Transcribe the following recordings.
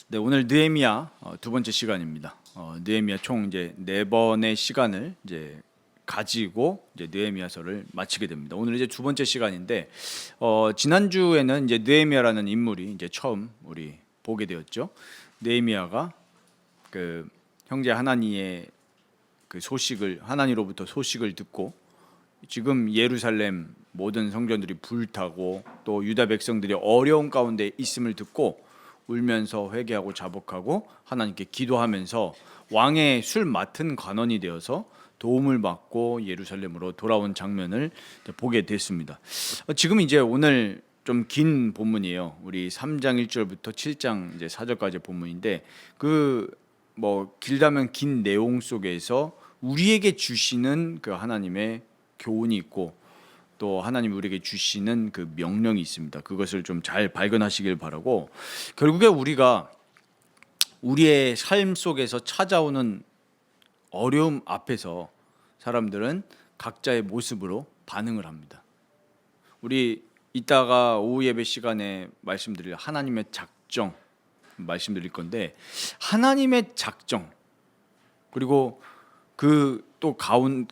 네, 오늘 느헤미야 두 번째 시간입니다. 느헤미야 총 이제 네 번의 시간을 이제 가지고 이제 느헤미야서를 마치게 됩니다. 오늘 이제 두 번째 시간인데 지난 주에는 이제 느헤미야라는 인물이 이제 처음 우리 보게 되었죠. 느헤미야가 그 형제 하나니의 그 소식을 하나니로부터 소식을 듣고 지금 예루살렘 모든 성전들이 불타고 또 유다 백성들이 어려운 가운데 있음을 듣고 울면서 회개하고 자복하고 하나님께 기도하면서 왕의 술 맡은 관원이 되어서 도움을 받고 예루살렘으로 돌아온 장면을 보게 됐습니다. 지금 이제 오늘 좀 긴 본문이에요. 우리 3장 1절부터 7장 이제 4절까지 본문인데 그 뭐 길다면 긴 내용 속에서 우리에게 주시는 그 하나님의 교훈이 있고 또 하나님 우리에게 주시는 그 명령이 있습니다. 그것을 좀 잘 발견하시길 바라고, 결국에 우리가 우리의 삶 속에서 찾아오는 어려움 앞에서 사람들은 각자의 모습으로 반응을 합니다. 우리 이따가 오후 예배 시간에 말씀드릴 하나님의 작정 말씀드릴 건데, 하나님의 작정 그리고 그 또 가운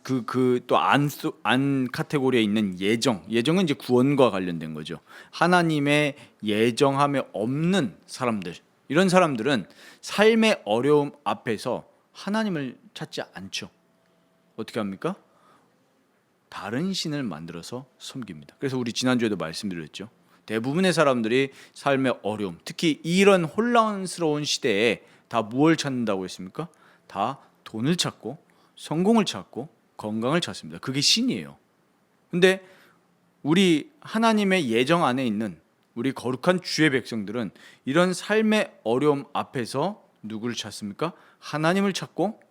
안 카테고리에 있는 예정은 이제 구원과 관련된 거죠. 하나님의 예정함에 없는 사람들, 이런 사람들은 삶의 어려움 앞에서 하나님을 찾지 않죠. 어떻게 합니까? 다른 신을 만들어서 섬깁니다. 그래서 우리 지난주에도 말씀드렸죠. 대부분의 사람들이 삶의 어려움, 특히 이런 혼란스러운 시대에 다 무엇을 찾는다고 했습니까? 다 돈을 찾고 성공을 찾고 건강을 찾습니다. 그게 신이에요. 근데 우리 하나님의 예정 안에 있는 우리 거룩한 주의 백성들은 이런 삶의 어려움 앞에서 누구를 찾습니까? 하나님을 찾고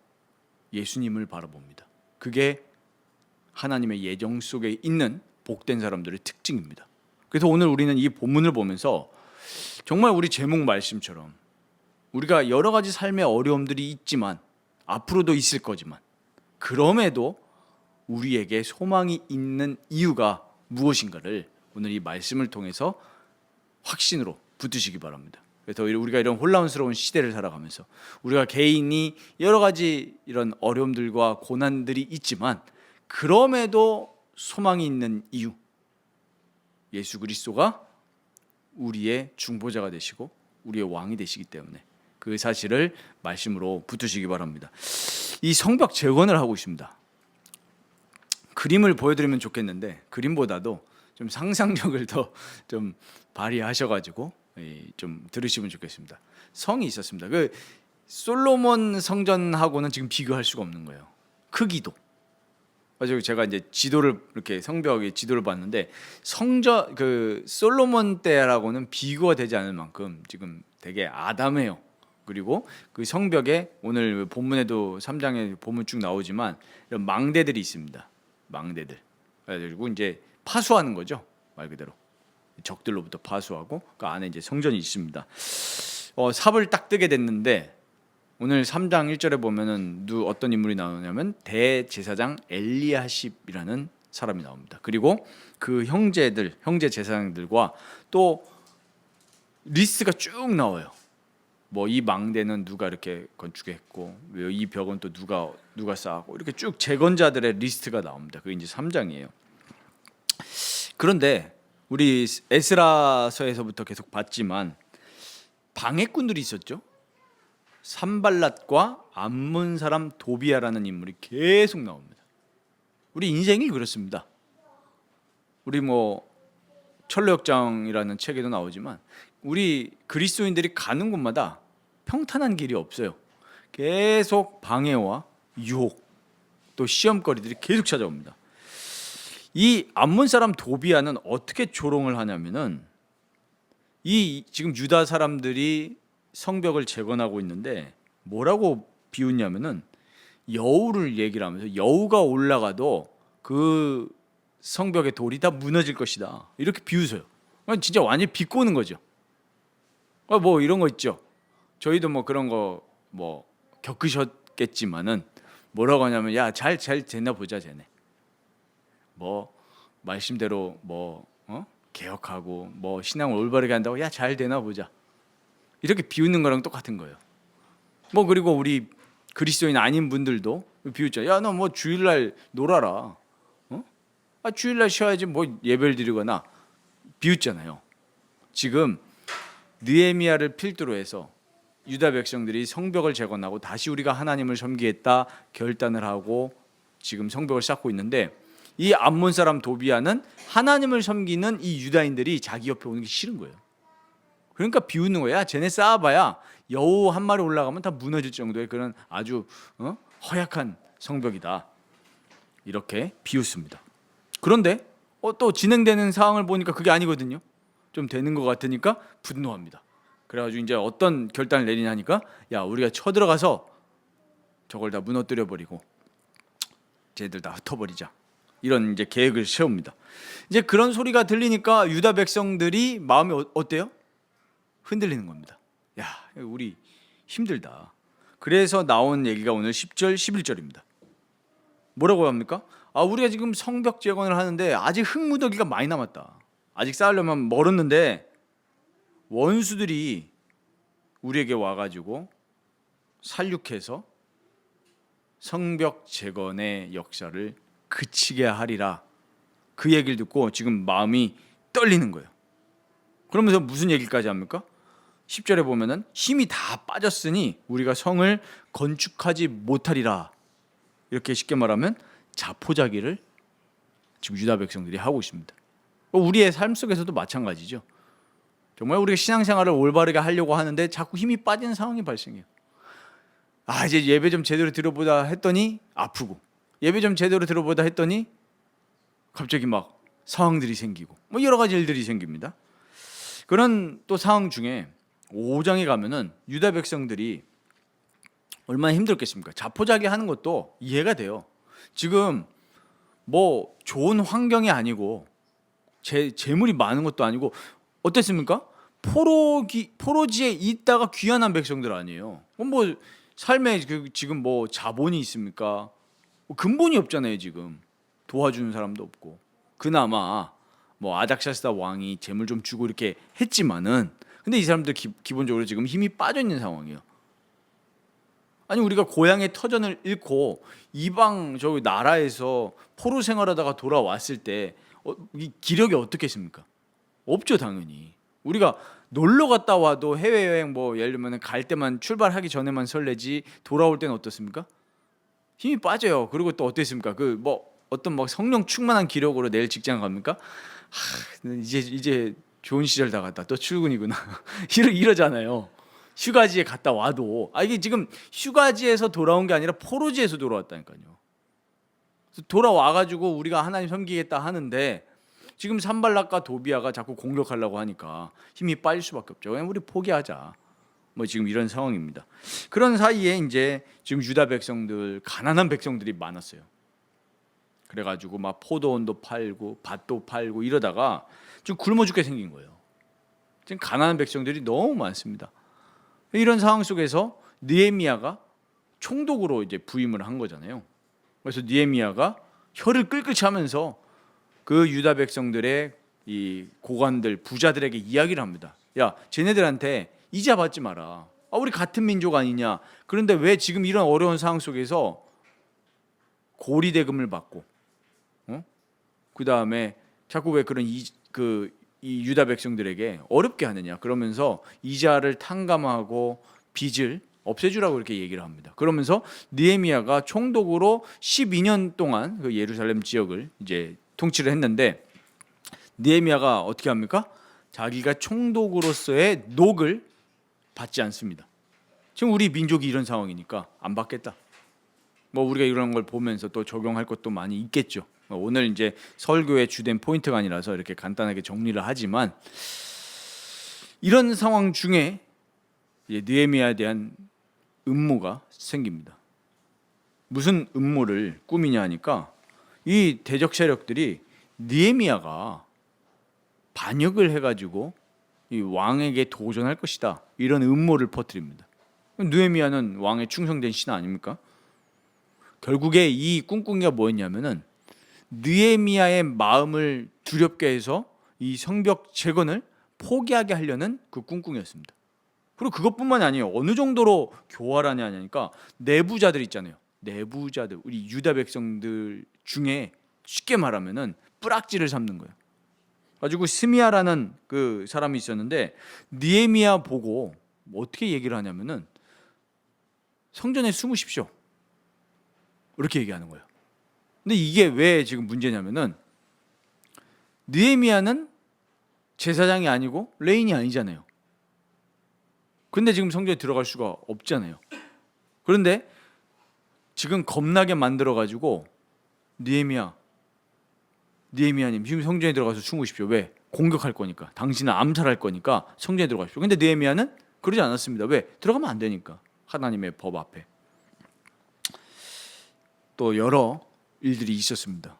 예수님을 바라봅니다. 그게 하나님의 예정 속에 있는 복된 사람들의 특징입니다. 그래서 오늘 우리는 이 본문을 보면서 정말 우리 제목 말씀처럼 우리가 여러 가지 삶의 어려움들이 있지만 앞으로도 있을 거지만 그럼에도 우리에게 소망이 있는 이유가 무엇인가를 오늘 이 말씀을 통해서 확신으로 붙드시기 바랍니다. 그래서 우리가 이런 혼란스러운 시대를 살아가면서 우리가 개인이 여러 가지 이런 어려움들과 고난들이 있지만 그럼에도 소망이 있는 이유, 예수 그리스도가 우리의 중보자가 되시고 우리의 왕이 되시기 때문에 그 사실을 말씀으로 붙으시기 바랍니다. 이 성벽 재건을 하고 있습니다. 그림을 보여드리면 좋겠는데 그림보다도 좀 상상력을 더 좀 발휘하셔가지고 좀 들으시면 좋겠습니다. 성이 있었습니다. 그 솔로몬 성전하고는 지금 비교할 수가 없는 거예요. 크기도. 그래서 제가 이제 지도를 이렇게 성벽의 지도를 봤는데 성전 그 솔로몬 때라고는 비교가 되지 않을 만큼 지금 되게 아담해요. 그리고 그 성벽에 오늘 본문에도 3장에 본문 쭉 나오지만 이런 망대들이 있습니다. 망대들. 그리고 이제 파수하는 거죠. 말 그대로 적들로부터 파수하고 그 안에 이제 성전이 있습니다. 삽을 딱 뜨게 됐는데 오늘 3장 1절에 보면은 어떤 인물이 나오냐면 대제사장 엘리야십이라는 사람이 나옵니다. 그리고 그 형제 제사장들과 또 리스트가 쭉 나와요. 뭐 이 망대는 누가 이렇게 건축했고 이 벽은 또 누가 쌓았고 이렇게 쭉 재건자들의 리스트가 나옵니다. 그게 이제 3장이에요. 그런데 우리 에스라서에서부터 계속 봤지만 방해꾼들이 있었죠. 산발랏과 암몬 사람 도비아라는 인물이 계속 나옵니다. 우리 인생이 그렇습니다. 우리 뭐 철로역정이라는 책에도 나오지만 우리 그리스도인들이 가는 곳마다 평탄한 길이 없어요. 계속 방해와 유혹 또 시험거리들이 계속 찾아옵니다. 이 암몬 사람 도비아는 어떻게 조롱을 하냐면은 이 지금 유다 사람들이 성벽을 재건하고 있는데 뭐라고 비웃냐면은 여우를 얘기를 하면서 여우가 올라가도 그 성벽의 돌이 다 무너질 것이다 이렇게 비웃어요. 진짜 완전히 비꼬는 거죠. 뭐 이런 거 있죠. 저희도 뭐 그런 거 뭐 겪으셨겠지만은 뭐라고 하냐면 야 잘 됐나 보자 쟤네. 뭐 말씀대로 뭐 개혁하고 뭐 신앙을 올바르게 한다고 야 잘 되나 보자 이렇게 비웃는 거랑 똑같은 거예요. 뭐 그리고 우리 그리스도인 아닌 분들도 비웃죠. 야 너 뭐 주일날 놀아라. 주일날 쉬어야지 뭐 예배를 드리거나 비웃잖아요. 지금 느헤미야를 필두로 해서 유다 백성들이 성벽을 재건하고 다시 우리가 하나님을 섬기겠다 결단을 하고 지금 성벽을 쌓고 있는데 이 암몬 사람 도비아는 하나님을 섬기는 이 유다인들이 자기 옆에 오는 게 싫은 거예요. 그러니까 비웃는 거야. 쟤네 쌓아봐야 여우 한 마리 올라가면 다 무너질 정도의 그런 아주 허약한 성벽이다. 이렇게 비웃습니다. 그런데 또 진행되는 상황을 보니까 그게 아니거든요. 좀 되는 것 같으니까 분노합니다. 그래가지고 이제 어떤 결단을 내리냐니까 야 우리가 쳐들어가서 저걸 다 무너뜨려 버리고 쟤들 다 흩어버리자. 이런 이제 계획을 세웁니다. 이제 그런 소리가 들리니까 유다 백성들이 마음이 어때요? 흔들리는 겁니다. 야 우리 힘들다. 그래서 나온 얘기가 오늘 10절 11절입니다. 뭐라고 합니까? 우리가 지금 성벽 재건을 하는데 아직 흙무더기가 많이 남았다. 아직 쌓으려면 멀었는데 원수들이 우리에게 와가지고 살육해서 성벽 재건의 역사를 그치게 하리라. 그 얘기를 듣고 지금 마음이 떨리는 거예요. 그러면서 무슨 얘기까지 합니까? 10절에 보면은 힘이 다 빠졌으니 우리가 성을 건축하지 못하리라. 이렇게 쉽게 말하면 자포자기를 지금 유다 백성들이 하고 있습니다. 우리의 삶 속에서도 마찬가지죠. 정말 우리가 신앙생활을 올바르게 하려고 하는데 자꾸 힘이 빠지는 상황이 발생해요. 이제 예배 좀 제대로 들어보다 했더니 아프고 예배 좀 제대로 들어보다 했더니 갑자기 막 상황들이 생기고 뭐 여러 가지 일들이 생깁니다. 그런 또 상황 중에 5장에 가면은 유다 백성들이 얼마나 힘들었겠습니까? 자포자기 하는 것도 이해가 돼요. 지금 뭐 좋은 환경이 아니고 재물이 많은 것도 아니고 어땠습니까? 포로지에 있다가 귀환한 백성들 아니에요. 뭐 삶에 지금 뭐 자본이 있습니까? 근본이 없잖아요. 지금 도와주는 사람도 없고 그나마 뭐 아닥사스다 왕이 재물 좀 주고 이렇게 했지만은 근데 이 사람들 기본적으로 지금 힘이 빠져 있는 상황이에요. 아니 우리가 고향의 터전을 잃고 이방 저 나라에서 포로 생활하다가 돌아왔을 때 이 기력이 어떻겠습니까? 없죠 당연히. 우리가 놀러 갔다 와도 해외여행 뭐 예를 들면 갈 때만 출발하기 전에만 설레지 돌아올 때는 어떻습니까? 힘이 빠져요. 그리고 또 어땠습니까? 그 뭐 어떤 막 성령 충만한 기력으로 내일 직장 갑니까? 이제 좋은 시절 다 갔다 또 출근이구나 이러잖아요. 휴가지에 갔다 와도 이게 지금 휴가지에서 돌아온 게 아니라 포로지에서 돌아왔다니까요. 돌아와가지고 우리가 하나님 섬기겠다 하는데 지금 산발락과 도비아가 자꾸 공격하려고 하니까 힘이 빠질 수밖에 없죠. 그냥 우리 포기하자. 뭐 지금 이런 상황입니다. 그런 사이에 이제 지금 유다 백성들 가난한 백성들이 많았어요. 그래가지고 막 포도원도 팔고 밭도 팔고 이러다가 좀 굶어 죽게 생긴 거예요. 지금 가난한 백성들이 너무 많습니다. 이런 상황 속에서 느헤미야가 총독으로 이제 부임을 한 거잖아요. 그래서 느헤미야가 혀를 끌끌 차면서 그 유다 백성들의 이 고관들 부자들에게 이야기를 합니다. 야, 쟤네들한테 이자 받지 마라. 우리 같은 민족 아니냐. 그런데 왜 지금 이런 어려운 상황 속에서 고리 대금을 받고, 그 다음에 자꾸 왜 그런 이 유다 백성들에게 어렵게 하느냐. 그러면서 이자를 탕감하고 빚을 없애주라고 이렇게 얘기를 합니다. 그러면서 느헤미야가 총독으로 12년 동안 그 예루살렘 지역을 이제 통치를 했는데 느헤미야가 어떻게 합니까? 자기가 총독으로서의 녹을 받지 않습니다. 지금 우리 민족이 이런 상황이니까 안 받겠다. 뭐 우리가 이런 걸 보면서 또 적용할 것도 많이 있겠죠. 오늘 이제 설교의 주된 포인트가 아니라서 이렇게 간단하게 정리를 하지만 이런 상황 중에 느헤미야에 대한 음모가 생깁니다. 무슨 음모를 꾸미냐 하니까 이 대적 세력들이 느헤미야가 반역을 해가지고 이 왕에게 도전할 것이다 이런 음모를 퍼뜨립니다. 느헤미야는 왕에 충성된 신 아닙니까? 결국에 이 꿍꿍이가 뭐였냐면은 느헤미야의 마음을 두렵게 해서 이 성벽 재건을 포기하게 하려는 그 꿍꿍이었습니다. 그리고 그것뿐만이 아니에요. 어느 정도로 교활하냐니까 내부자들 있잖아요. 내부자들, 우리 유다 백성들 중에 쉽게 말하면은 뿌락지를 삼는 거예요. 가지고 스미야라는 그 사람이 있었는데 느헤미야 보고 어떻게 얘기를 하냐면은 성전에 숨으십시오. 이렇게 얘기하는 거예요. 근데 이게 왜 지금 문제냐면은 느헤미야는 제사장이 아니고 레인이 아니잖아요. 근데 지금 성전에 들어갈 수가 없잖아요. 그런데 지금 겁나게 만들어 가지고 느헤미야님 지금 성전에 들어가서 숨으십시오. 왜? 공격할 거니까. 당신은 암살할 거니까 성전에 들어가십시오. 근데 느헤미야는 그러지 않았습니다. 왜? 들어가면 안 되니까. 하나님의 법 앞에. 또 여러 일들이 있었습니다.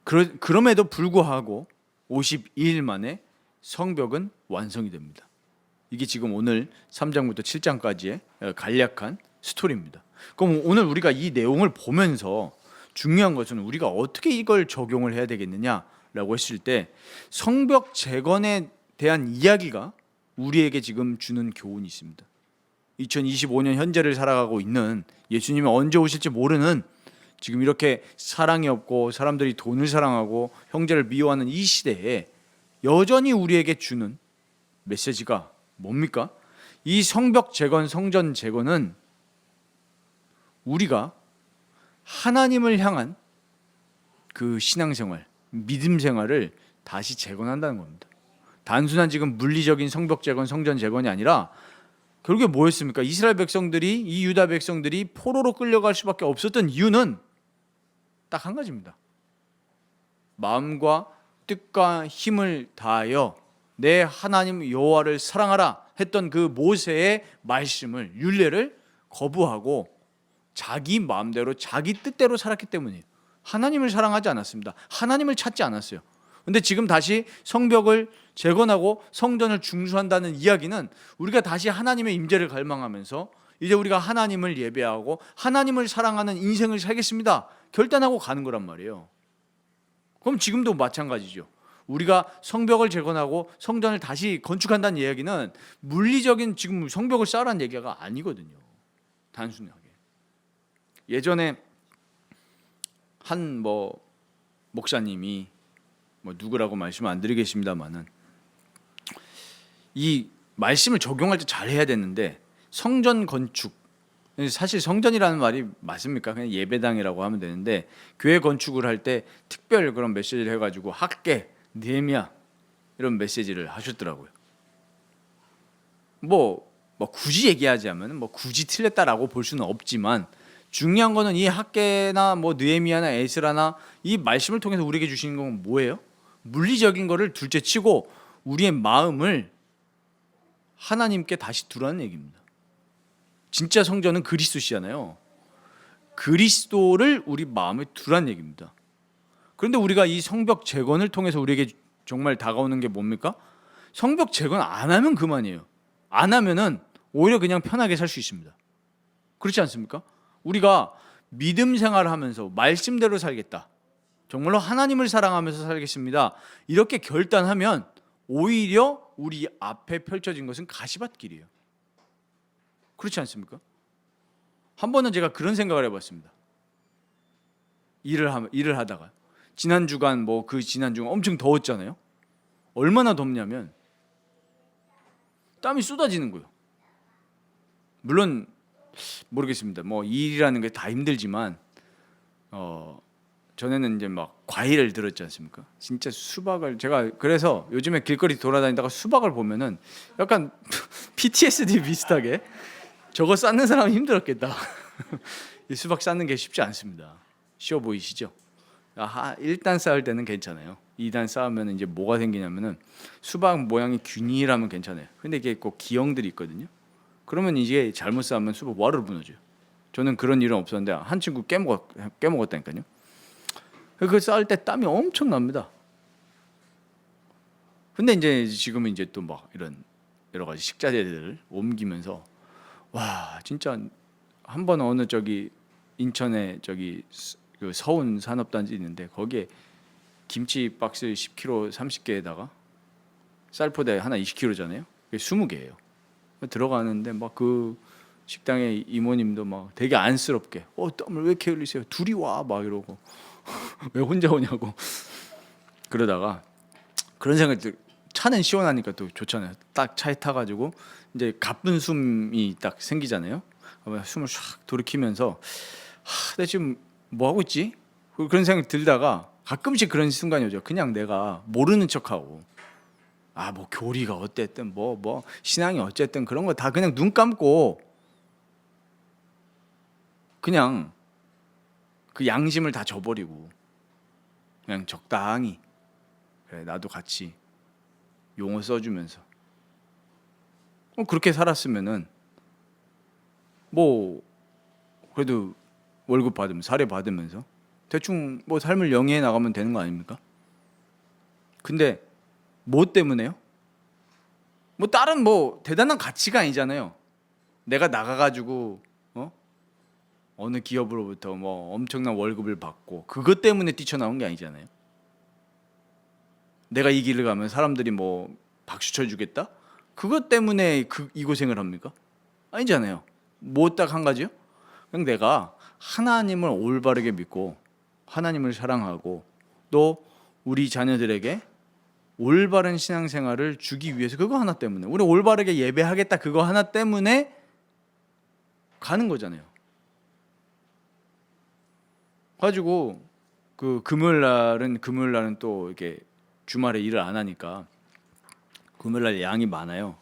그럼에도 불구하고 52일 만에 성벽은 완성이 됩니다. 이게 지금 오늘 3장부터 7장까지의 간략한 스토리입니다. 그럼 오늘 우리가 이 내용을 보면서 중요한 것은 우리가 어떻게 이걸 적용을 해야 되겠느냐라고 했을 때 성벽 재건에 대한 이야기가 우리에게 지금 주는 교훈이 있습니다. 2025년 현재를 살아가고 있는, 예수님이 언제 오실지 모르는, 지금 이렇게 사랑이 없고 사람들이 돈을 사랑하고 형제를 미워하는 이 시대에 여전히 우리에게 주는 메시지가 뭡니까? 이 성벽 재건, 성전 재건은 우리가 하나님을 향한 그 신앙생활, 믿음 생활을 다시 재건한다는 겁니다. 단순한 지금 물리적인 성벽 재건, 성전 재건이 아니라 결국에 뭐였습니까? 이스라엘 백성들이, 이 유다 백성들이 포로로 끌려갈 수밖에 없었던 이유는 딱 한 가지입니다. 마음과 뜻과 힘을 다하여 내 하나님 여호와를 사랑하라 했던 그 모세의 말씀을, 율례를 거부하고 자기 마음대로 자기 뜻대로 살았기 때문이에요. 하나님을 사랑하지 않았습니다. 하나님을 찾지 않았어요. 근데 지금 다시 성벽을 재건하고 성전을 중수한다는 이야기는 우리가 다시 하나님의 임재를 갈망하면서 이제 우리가 하나님을 예배하고 하나님을 사랑하는 인생을 살겠습니다 결단하고 가는 거란 말이에요. 그럼 지금도 마찬가지죠. 우리가 성벽을 재건하고 성전을 다시 건축한다는 이야기는 물리적인 지금 성벽을 쌓으라는 얘기가 아니거든요. 단순하게. 예전에 한 목사님이 누구라고 말씀 안 드리겠습니다만은 이 말씀을 적용할 때 잘해야 되는데, 성전 건축, 사실 성전이라는 말이 맞습니까? 그냥 예배당이라고 하면 되는데 교회 건축을 할 때 특별 그런 메시지를 해가지고 학계, 느헤미야 이런 메시지를 하셨더라고요. 굳이 얘기하자면 굳이 틀렸다라고 볼 수는 없지만 중요한 거는 이 학계나 느헤미야나 에스라나 이 말씀을 통해서 우리에게 주시는 건 뭐예요? 물리적인 거를 둘째치고 우리의 마음을 하나님께 다시 두라는 얘기입니다. 진짜 성전은 그리스도시잖아요. 그리스도를 우리 마음에 두라는 얘기입니다. 그런데 우리가 이 성벽 재건을 통해서 우리에게 정말 다가오는 게 뭡니까? 성벽 재건 안 하면 그만이에요. 안 하면은 오히려 그냥 편하게 살 수 있습니다. 그렇지 않습니까? 우리가 믿음 생활을 하면서 말씀대로 살겠다, 정말로 하나님을 사랑하면서 살겠습니다, 이렇게 결단하면 오히려 우리 앞에 펼쳐진 것은 가시밭길이에요. 그렇지 않습니까? 한 번은 제가 그런 생각을 해봤습니다. 일을 하다가 지난 주간 지난 주간 엄청 더웠잖아요. 얼마나 덥냐면 땀이 쏟아지는 거예요. 물론 모르겠습니다. 일이라는 게 다 힘들지만 전에는 이제 과일을 들었지 않습니까? 진짜 수박을, 제가 그래서 요즘에 길거리 돌아다니다가 수박을 보면은 약간 PTSD 비슷하게 저거 쌓는 사람은 힘들었겠다. 이 수박 쌓는 게 쉽지 않습니다. 쉬워 보이시죠? 1단 쌓을 때는 괜찮아요. 2단 쌓으면 이제 뭐가 생기냐면은 수박 모양이 균일하면 괜찮아요. 근데 이게 꼭 기형들이 있거든요. 그러면 이게 잘못 쌓으면 수박 와르르 무너져요. 저는 그런 일은 없었는데 한 친구 깨먹었다니까요. 그 쌓을 때 땀이 엄청 납니다. 근데 이제 지금은 이제 또 이런 여러 가지 식자재들을 옮기면서 와, 진짜 한 번 어느 인천에 그 서운 산업단지 있는데 거기에 김치 박스 10kg 30개에다가 쌀포대 하나 20kg잖아요. 그게 20개예요. 들어가는데 막 그 식당의 이모님도 막 되게 안쓰럽게 땀을 왜 이렇게 흘리세요? 둘이 와 막 이러고 왜 혼자 오냐고 그러다가 그런 생각이 차는 시원하니까 또 좋잖아요. 딱 차에 타가지고 이제 가쁜 숨이 딱 생기잖아요. 숨을 샥 돌이키면서 내가 지금 뭐 하고 있지? 그런 생각이 들다가 가끔씩 그런 순간이 오죠. 그냥 내가 모르는 척하고 뭐 교리가 어쨌든 뭐 신앙이 어쨌든 그런 거 다 그냥 눈 감고 그냥 그 양심을 다 저버리고 그냥 적당히 그래 나도 같이 용어 써주면서 그렇게 살았으면은 뭐 그래도 월급 받으면 사례 받으면서 대충 뭐 삶을 영위해 나가면 되는 거 아닙니까? 근데 뭐 때문에요? 뭐 다른 뭐 대단한 가치가 아니잖아요. 내가 나가가지고 어느 기업으로부터 뭐 엄청난 월급을 받고 그것 때문에 뛰쳐나온 게 아니잖아요. 내가 이 길을 가면 사람들이 뭐 박수 쳐주겠다? 그것 때문에 이 고생을 합니까? 아니잖아요. 뭐 딱 한 가지요? 그냥 내가 하나님을 올바르게 믿고 하나님을 사랑하고 또 우리 자녀들에게 올바른 신앙생활을 주기 위해서 그거 하나 때문에 우리 올바르게 예배하겠다 그거 하나 때문에 가는 거잖아요. 가지고 그 금요일 날은 또 이렇게 주말에 일을 안 하니까 금요일 날 양이 많아요.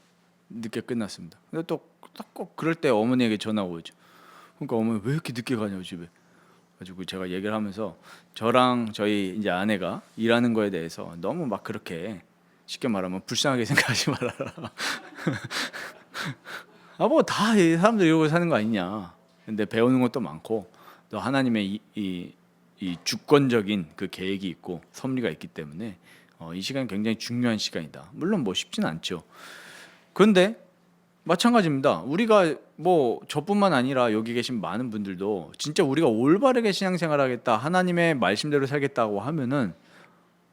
늦게 끝났습니다. 근데 또 꼭 그럴 때 어머니에게 전화 오죠. 그러니까 어머니 왜 이렇게 늦게 가냐고 집에. 가지고 제가 얘기를 하면서 저랑 저희 이제 아내가 일하는 거에 대해서 너무 막 그렇게 쉽게 말하면 불쌍하게 생각하지 말아라. 뭐 다 사람들 이러고 사는 거 아니냐. 근데 배우는 것도 많고 또 하나님의 이 주권적인 그 계획이 있고 섭리가 있기 때문에 이 시간이 굉장히 중요한 시간이다. 물론 뭐 쉽지는 않죠. 그런데 마찬가지입니다. 우리가 뭐 저뿐만 아니라 여기 계신 많은 분들도 진짜 우리가 올바르게 신앙생활하겠다, 하나님의 말씀대로 살겠다고 하면은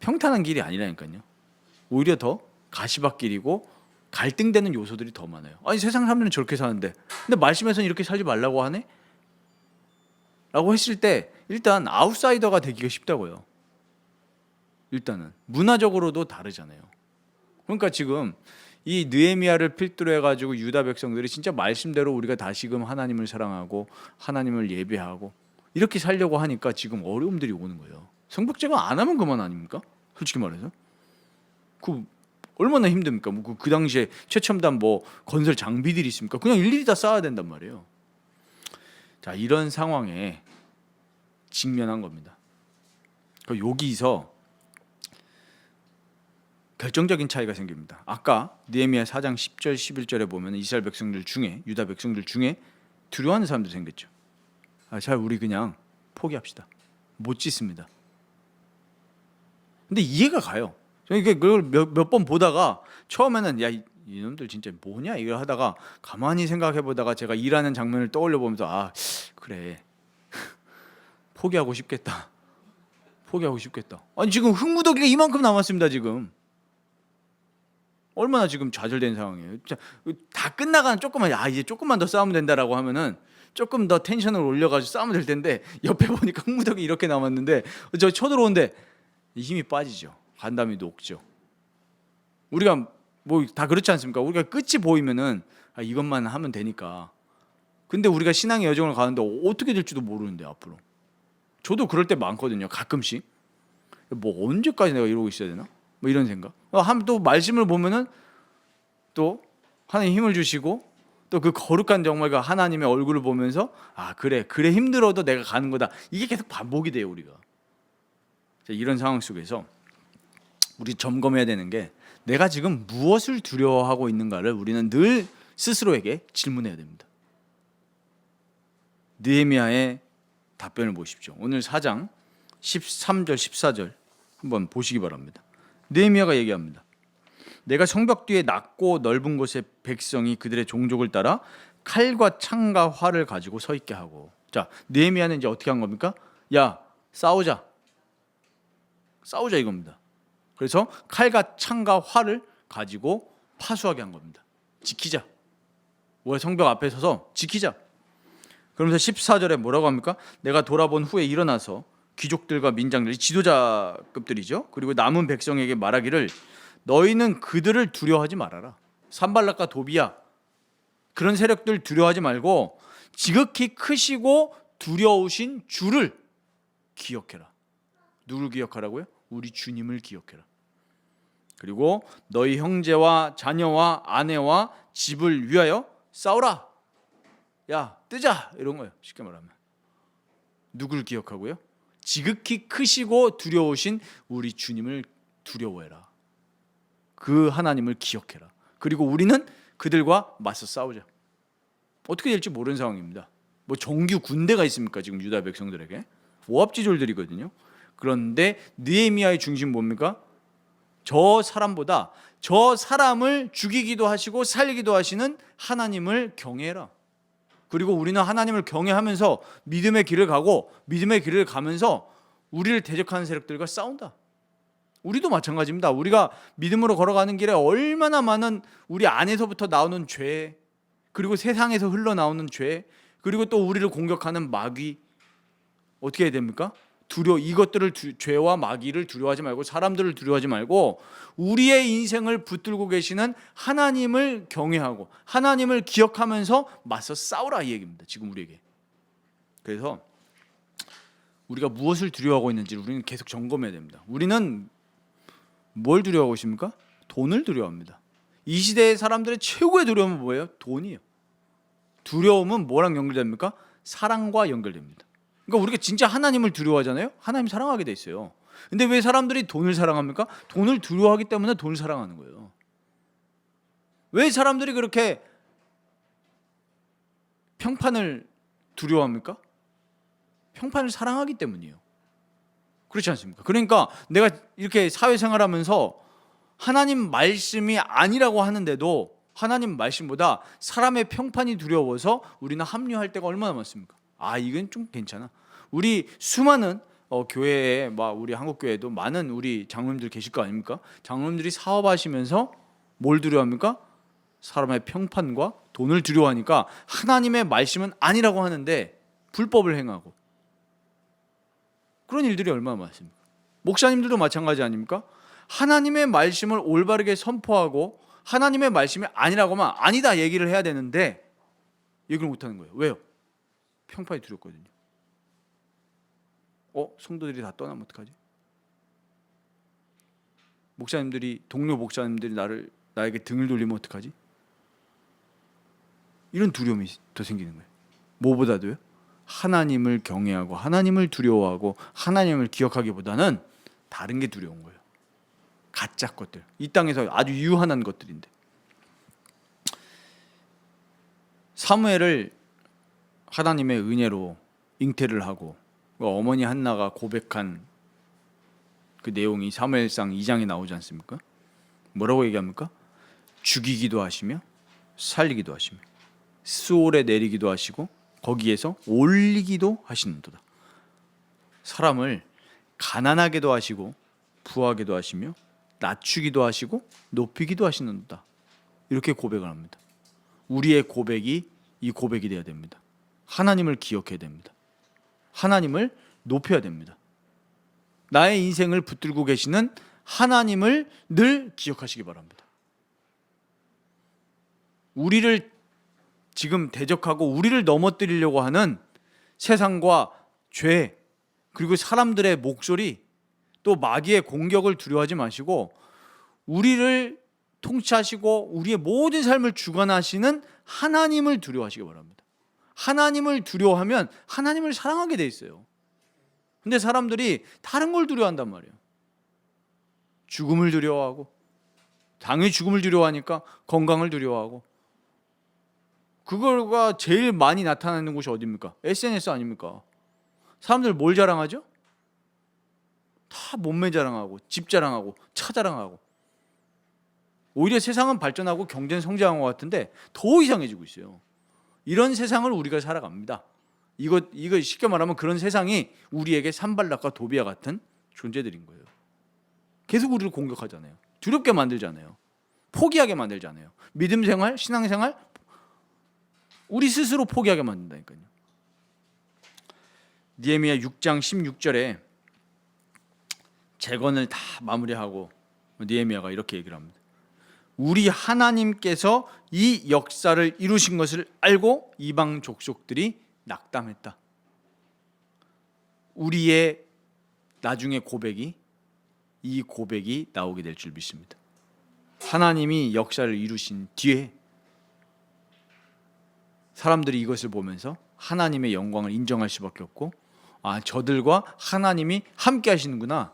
평탄한 길이 아니라니까요. 오히려 더 가시밭길이고 갈등되는 요소들이 더 많아요. 아니 세상 사람들은 저렇게 사는데 근데 말씀에서는 이렇게 살지 말라고 하네? 라고 했을 때 일단 아웃사이더가 되기가 쉽다고요. 일단은 문화적으로도 다르잖아요. 그러니까 지금 이 느헤미야를 필두로 해가지고 유다 백성들이 진짜 말씀대로 우리가 다시금 하나님을 사랑하고 하나님을 예배하고 이렇게 살려고 하니까 지금 어려움들이 오는 거예요. 성벽제가 안 하면 그만 아닙니까? 솔직히 말해서 그 얼마나 힘듭니까? 뭐 그 당시에 최첨단 뭐 건설 장비들이 있습니까? 그냥 일일이 다 쌓아야 된단 말이에요. 자, 이런 상황에 직면한 겁니다. 여기서 결정적인 차이가 생깁니다. 아까 느헤미야 4장 10절 11절에 보면 이스라엘 백성들 중에 유다 백성들 중에 두려워하는 사람들이 생겼죠. 자, 우리 그냥 포기합시다. 못 짓습니다. 근데 이해가 가요. 저는 그걸 몇 번 보다가 처음에는 야 이놈들 진짜 뭐냐 이걸 하다가 가만히 생각해 보다가 제가 일하는 장면을 떠올려 보면서 그래 포기하고 싶겠다. 아니 지금 흙무더기가 이만큼 남았습니다. 지금 얼마나 지금 좌절된 상황이에요. 다 끝나가는 조금만 이제 조금만 더 싸우면 된다라고 하면은 조금 더 텐션을 올려가지고 싸우면 될 텐데 옆에 보니까 흙무더기 이렇게 남았는데 저 쳐들어오는데 힘이 빠지죠. 간담이 녹죠. 우리가 뭐 다 그렇지 않습니까? 우리가 끝이 보이면은 이것만 하면 되니까. 근데 우리가 신앙의 여정을 가는데 어떻게 될지도 모르는데 앞으로. 저도 그럴 때 많거든요. 가끔씩. 뭐 언제까지 내가 이러고 있어야 되나? 뭐 이런 생각. 또 말씀을 보면은 또 하나님 힘을 주시고 또 그 거룩한 정말 그 하나님의 얼굴을 보면서 그래 힘들어도 내가 가는 거다. 이게 계속 반복이 돼요 우리가. 이런 상황 속에서 우리 점검해야 되는 게 내가 지금 무엇을 두려워하고 있는가를 우리는 늘 스스로에게 질문해야 됩니다. 느헤미야의 답변을 보십시오. 오늘 4장 13절 14절 한번 보시기 바랍니다. 느헤미야가 얘기합니다. 내가 성벽 뒤에 낮고 넓은 곳에 백성이 그들의 종족을 따라 칼과 창과 활을 가지고 서 있게 하고. 자, 느헤미야는 이제 어떻게 한 겁니까? 야, 싸우자 이겁니다. 그래서 칼과 창과 활을 가지고 파수하게 한 겁니다. 지키자. 우리가 성벽 앞에 서서 지키자. 그러면서 14절에 뭐라고 합니까? 내가 돌아본 후에 일어나서 귀족들과 민장들이 지도자급들이죠. 그리고 남은 백성에게 말하기를 너희는 그들을 두려워하지 말아라. 산발락과 도비야 그런 세력들 두려워하지 말고 지극히 크시고 두려우신 주를 기억해라. 누구를 기억하라고요? 우리 주님을 기억해라. 그리고 너희 형제와 자녀와 아내와 집을 위하여 싸우라. 야 뜨자 이런 거예요. 쉽게 말하면 누구를 기억하고요? 지극히 크시고 두려우신 우리 주님을 두려워해라. 그 하나님을 기억해라. 그리고 우리는 그들과 맞서 싸우자. 어떻게 될지 모르는 상황입니다. 뭐 정규 군대가 있습니까? 지금 유다 백성들에게 오합지졸들이거든요. 그런데 느헤미야의 중심 뭡니까? 저 사람보다 저 사람을 죽이기도 하시고 살리기도 하시는 하나님을 경외해라. 그리고 우리는 하나님을 경외하면서 믿음의 길을 가고 믿음의 길을 가면서 우리를 대적하는 세력들과 싸운다. 우리도 마찬가지입니다. 우리가 믿음으로 걸어가는 길에 얼마나 많은 우리 안에서부터 나오는 죄, 그리고 세상에서 흘러나오는 죄, 그리고 또 우리를 공격하는 마귀, 어떻게 해야 됩니까? 이것들을 죄와 마귀를 두려워하지 말고 사람들을 두려워하지 말고 우리의 인생을 붙들고 계시는 하나님을 경외하고 하나님을 기억하면서 맞서 싸우라 이 얘기입니다. 지금 우리에게. 그래서 우리가 무엇을 두려워하고 있는지를 우리는 계속 점검해야 됩니다. 우리는 뭘 두려워하고 있습니까? 돈을 두려워합니다. 이 시대의 사람들의 최고의 두려움은 뭐예요? 돈이에요. 두려움은 뭐랑 연결됩니까? 사랑과 연결됩니다. 그러니까 우리가 진짜 하나님을 두려워하잖아요. 하나님 사랑하게 돼 있어요. 근데 왜 사람들이 돈을 사랑합니까? 돈을 두려워하기 때문에 돈을 사랑하는 거예요. 왜 사람들이 그렇게 평판을 두려워합니까? 평판을 사랑하기 때문이에요. 그렇지 않습니까? 그러니까 내가 이렇게 사회생활하면서 하나님 말씀이 아니라고 하는데도 하나님 말씀보다 사람의 평판이 두려워서 우리는 합류할 때가 얼마나 많습니까? 이건 좀 괜찮아. 우리 수많은 교회에 우리 한국 교회도 많은 우리 장로님들 계실 거 아닙니까? 장로님들이 사업하시면서 뭘 두려워합니까? 사람의 평판과 돈을 두려워하니까 하나님의 말씀은 아니라고 하는데 불법을 행하고 그런 일들이 얼마나 많습니까? 목사님들도 마찬가지 아닙니까? 하나님의 말씀을 올바르게 선포하고 하나님의 말씀이 아니라고만 아니다 얘기를 해야 되는데 얘기를 못하는 거예요. 왜요? 평판이 두렵거든요. 성도들이 다 떠나면 어떡하지? 동료 목사님들이 나에게 등을 돌리면 어떡하지? 이런 두려움이 더 생기는 거예요. 뭐보다도요? 하나님을 경외하고 하나님을 두려워하고 하나님을 기억하기보다는 다른 게 두려운 거예요. 가짜 것들. 이 땅에서 아주 유한한 것들인데. 사무엘을 하나님의 은혜로 잉태를 하고 어머니 한나가 고백한 그 내용이 사무엘상 2장에 나오지 않습니까? 뭐라고 얘기합니까? 죽이기도 하시며 살리기도 하시며 수올에 내리기도 하시고 거기에서 올리기도 하시는도다. 사람을 가난하게도 하시고 부하게도 하시며 낮추기도 하시고 높이기도 하시는도다. 이렇게 고백을 합니다. 우리의 고백이 이 고백이 되어야 됩니다. 하나님을 기억해야 됩니다. 하나님을 높여야 됩니다. 나의 인생을 붙들고 계시는 하나님을 늘 기억하시기 바랍니다. 우리를 지금 대적하고 우리를 넘어뜨리려고 하는 세상과 죄 그리고 사람들의 목소리 또 마귀의 공격을 두려워하지 마시고 우리를 통치하시고 우리의 모든 삶을 주관하시는 하나님을 두려워하시기 바랍니다. 하나님을 두려워하면 하나님을 사랑하게 돼 있어요. 근데 사람들이 다른 걸 두려워한단 말이에요. 죽음을 두려워하고 당연히 죽음을 두려워하니까 건강을 두려워하고 그거가 제일 많이 나타나는 곳이 어디입니까? SNS 아닙니까? 사람들 뭘 자랑하죠? 다 몸매 자랑하고 집 자랑하고 차 자랑하고 오히려 세상은 발전하고 경제는 성장한 것 같은데 더 이상해지고 있어요. 이런 세상을 우리가 살아갑니다. 이거 쉽게 말하면 그런 세상이 우리에게 산발락과 도비아 같은 존재들인 거예요. 계속 우리를 공격하잖아요. 두렵게 만들잖아요. 포기하게 만들잖아요. 믿음 생활, 신앙 생활 우리 스스로 포기하게 만든다니까요. 느헤미야 6장 16절에 재건을 다 마무리하고 느헤미야가 이렇게 얘기를 합니다. 우리 하나님께서 이 역사를 이루신 것을 알고 이방 족속들이 낙담했다. 우리의 나중에 이 고백이 나오게 될 줄 믿습니다. 하나님이 역사를 이루신 뒤에 사람들이 이것을 보면서 하나님의 영광을 인정할 수밖에 없고, 저들과 하나님이 함께 하시는구나,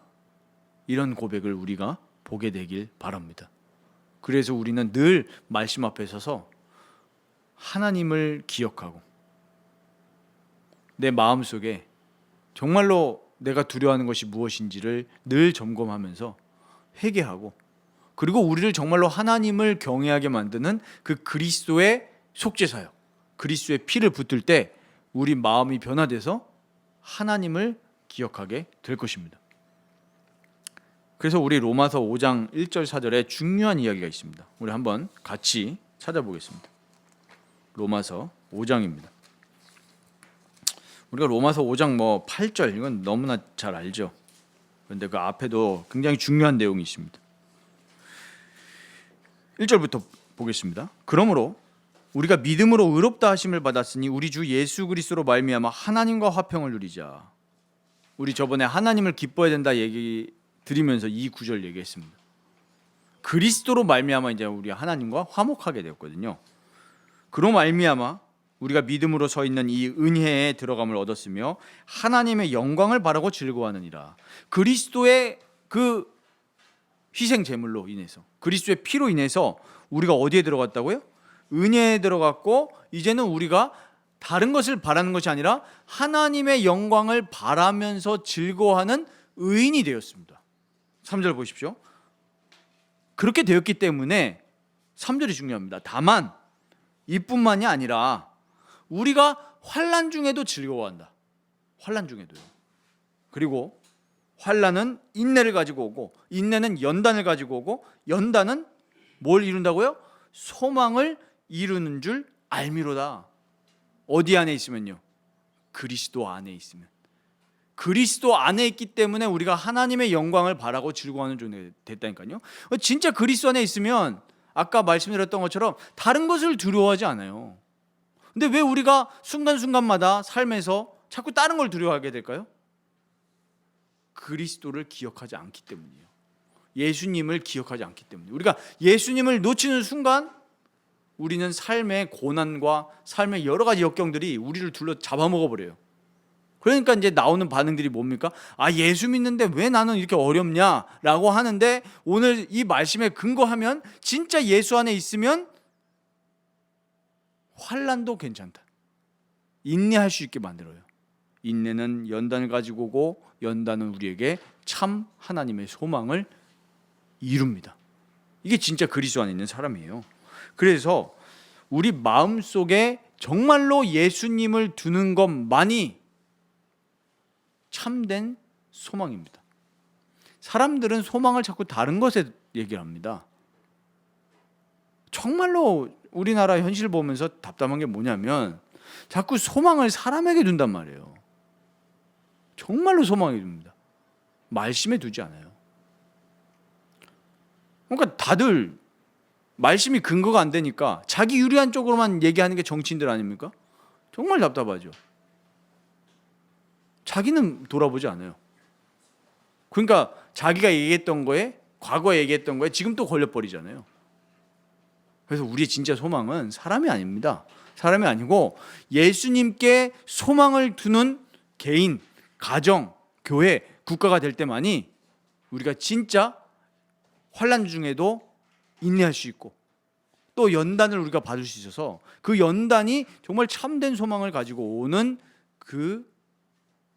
이런 고백을 우리가 보게 되길 바랍니다. 그래서 우리는 늘 말씀 앞에 서서 하나님을 기억하고 내 마음속에 정말로 내가 두려워하는 것이 무엇인지를 늘 점검하면서 회개하고, 그리고 우리를 정말로 하나님을 경외하게 만드는 그 그리스도의 속죄사역, 그리스도의 피를 붙들 때 우리 마음이 변화돼서 하나님을 기억하게 될 것입니다. 그래서 우리 로마서 5장 1절 4절에 중요한 이야기가 있습니다. 우리 한번 같이 찾아보겠습니다. 로마서 5장입니다. 우리가 로마서 5장 8절 이건 너무나 잘 알죠. 그런데 그 앞에도 굉장히 중요한 내용이 있습니다. 1절부터 보겠습니다. 그러므로 우리가 믿음으로 의롭다 하심을 받았으니 우리 주 예수 그리스도로 말미암아 하나님과 화평을 누리자. 우리 저번에 하나님을 기뻐해야 된다 얘기 드리면서 이 구절 얘기했습니다. 그리스도로 말미암아 이제 우리 하나님과 화목하게 되었거든요. 그로 말미암아 우리가 믿음으로 서 있는 이 은혜에 들어감을 얻었으며 하나님의 영광을 바라고 즐거워하느니라. 그리스도의 그 희생 제물로 인해서, 그리스도의 피로 인해서 우리가 어디에 들어갔다고요? 은혜에 들어갔고, 이제는 우리가 다른 것을 바라는 것이 아니라 하나님의 영광을 바라면서 즐거워하는 의인이 되었습니다. 3절 보십시오. 그렇게 되었기 때문에 3절이 중요합니다. 다만 이뿐만이 아니라 우리가 환난 중에도 즐거워한다. 환난 중에도요. 그리고 환난은 인내를 가지고 오고, 인내는 연단을 가지고 오고, 연단은 뭘 이룬다고요? 소망을 이루는 줄 알미로다. 어디 안에 있으면요? 그리스도 안에 있으면. 그리스도 안에 있기 때문에 우리가 하나님의 영광을 바라고 즐거워하는 존재가 됐다니까요. 진짜 그리스도 안에 있으면 아까 말씀드렸던 것처럼 다른 것을 두려워하지 않아요. 근데 왜 우리가 순간순간마다 삶에서 자꾸 다른 걸 두려워하게 될까요? 그리스도를 기억하지 않기 때문이에요. 예수님을 기억하지 않기 때문이에요. 우리가 예수님을 놓치는 순간 우리는 삶의 고난과 삶의 여러 가지 역경들이 우리를 둘러 잡아먹어버려요. 그러니까 이제 나오는 반응들이 뭡니까? 예수 믿는데 왜 나는 이렇게 어렵냐라고 하는데, 오늘 이 말씀에 근거하면 진짜 예수 안에 있으면 환난도 괜찮다. 인내할 수 있게 만들어요. 인내는 연단을 가지고 오고, 연단은 우리에게 참 하나님의 소망을 이룹니다. 이게 진짜 그리스도 안에 있는 사람이에요. 그래서 우리 마음속에 정말로 예수님을 두는 것만이 참된 소망입니다. 사람들은 소망을 자꾸 다른 것에 얘기를 합니다. 정말로 우리나라 현실 보면서 답답한 게 뭐냐면 자꾸 소망을 사람에게 둔단 말이에요. 정말로 소망에 둡니다. 말씀에 두지 않아요. 그러니까 다들 말씀이 근거가 안 되니까 자기 유리한 쪽으로만 얘기하는 게 정치인들 아닙니까? 정말 답답하죠. 자기는 돌아보지 않아요. 그러니까 자기가 얘기했던 거에, 과거에 얘기했던 거에 지금 또 걸려버리잖아요. 그래서 우리의 진짜 소망은 사람이 아닙니다. 사람이 아니고 예수님께 소망을 두는 개인, 가정, 교회, 국가가 될 때만이 우리가 진짜 환난 중에도 인내할 수 있고, 또 연단을 우리가 받을 수 있어서 그 연단이 정말 참된 소망을 가지고 오는 그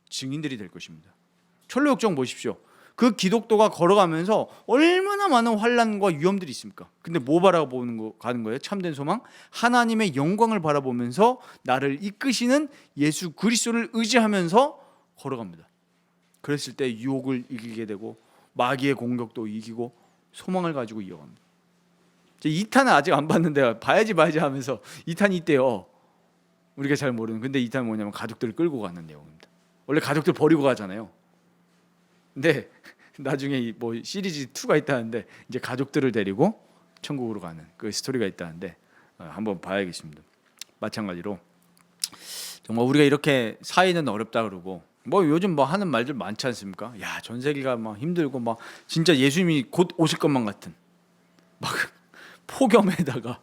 증인들이 될 것입니다. 철로역정 보십시오. 그 기독도가 걸어가면서 얼마나 많은 환난과 위험들이 있습니까? 근데 뭐 바라보는 가는 거예요? 참된 소망? 하나님의 영광을 바라보면서 나를 이끄시는 예수 그리스도를 의지하면서 걸어갑니다. 그랬을 때 유혹을 이기게 되고 마귀의 공격도 이기고 소망을 가지고 이어갑니다. 2탄은 아직 안 봤는데 봐야지 하면서 2탄이 있대요. 우리가 잘 모르는. 근데 2탄은 뭐냐면 가족들을 끌고 가는 내용입니다. 원래 가족들 버리고 가잖아요. 근데 나중에 뭐 시리즈 2가 있다는데 이제 가족들을 데리고 천국으로 가는 그 스토리가 있다는데 한번 봐야겠습니다. 마찬가지로 정말 우리가 이렇게 사이는 어렵다 그러고 뭐 요즘 뭐 하는 말들 많지 않습니까? 야, 전 세계가 막 힘들고 막 진짜 예수님이 곧 오실 것만 같은 막 폭염에다가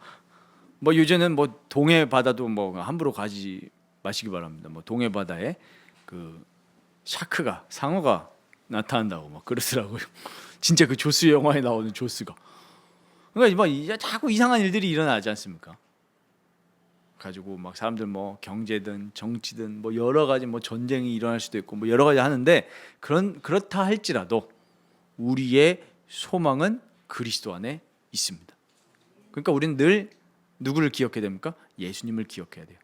뭐 요즘은 뭐 동해 바다도 뭐 함부로 가지 마시기 바랍니다. 뭐 동해 바다에 그 샤크가 상어가 나타난다고 막 그러더라고요. 진짜 그 조스 영화에 나오는 조스가. 그러니까 뭐 이제 자꾸 이상한 일들이 일어나지 않습니까? 가지고 막 사람들 뭐 경제든 정치든 뭐 여러 가지 뭐 전쟁이 일어날 수도 있고 뭐 여러 가지 하는데 그렇다 할지라도 우리의 소망은 그리스도 안에 있습니다. 그러니까 우리는 늘 누구를 기억해야 됩니까? 예수님을 기억해야 돼요.